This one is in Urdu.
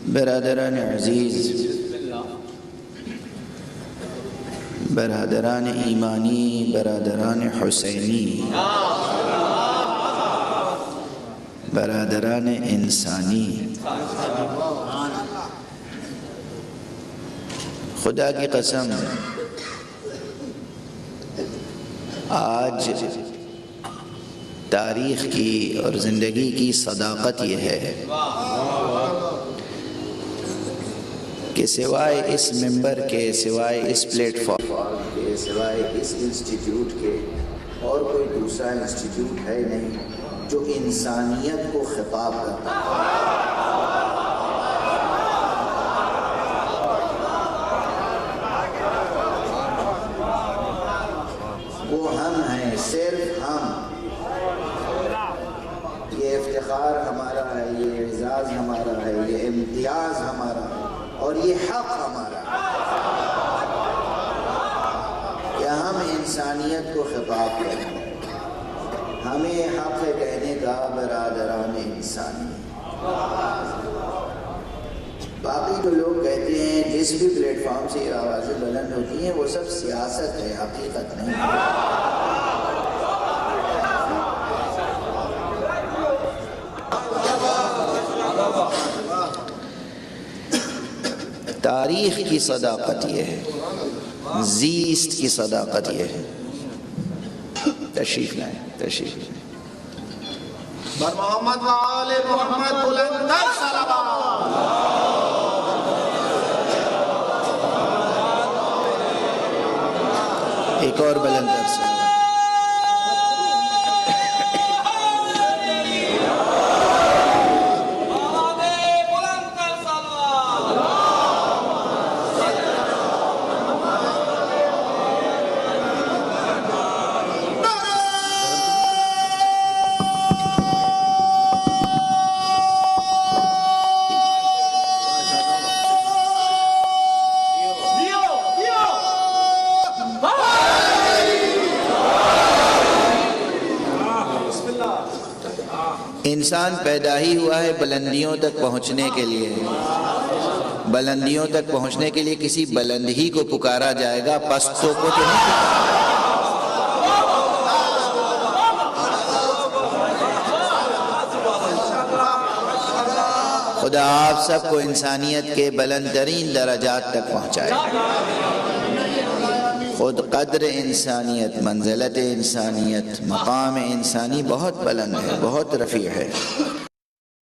برادران عزیز، برادران ایمانی، برادران حسینی، برادران انسانی، خدا کی قسم آج تاریخ کی اور زندگی کی صداقت یہ ہے کہ سوائے اس ممبر کے، سوائے اس پلیٹ فارم کے، سوائے اس انسٹیٹیوٹ کے اور کوئی دوسرا انسٹیٹیوٹ ہے نہیں جو انسانیت کو خطاب کرتا ہے۔ وہ ہم ہیں، صرف ہم۔ یہ افتخار ہمارا ہے، یہ اعزاز ہمارا ہے، یہ امتیاز ہمارا ہے اور یہ حق ہمارا کہ ہم انسانیت کو خطاب کریں۔ ہمیں حق ہے کہنے کا برادران انسانی۔ باقی جو لوگ کہتے ہیں جس بھی پلیٹ فارم سے یہ آوازیں بلند ہوتی ہیں وہ سب سیاست ہے، حقیقت نہیں ہے۔ تاریخ کی صداقت یہ ہے، زیست کی صداقت یہ ہے۔ تشریف لائیں، تشریف لائیں۔ بر محمد و آل محمد بلندتر صلوات۔ ایک اور بلندتر سے انسان پیدا ہی ہوا ہے بلندیوں تک پہنچنے کے لیے۔ بلندیوں تک پہنچنے کے لیے کسی بلند ہی کو پکارا جائے گا، پستوں کو تو نہیں پکارا۔ خدا آپ سب کو انسانیت کے بلند ترین درجات تک پہنچائے۔ خود قدر انسانیت، منزلت انسانیت، مقام انسانی بہت بلند ہے، بہت رفیع ہے۔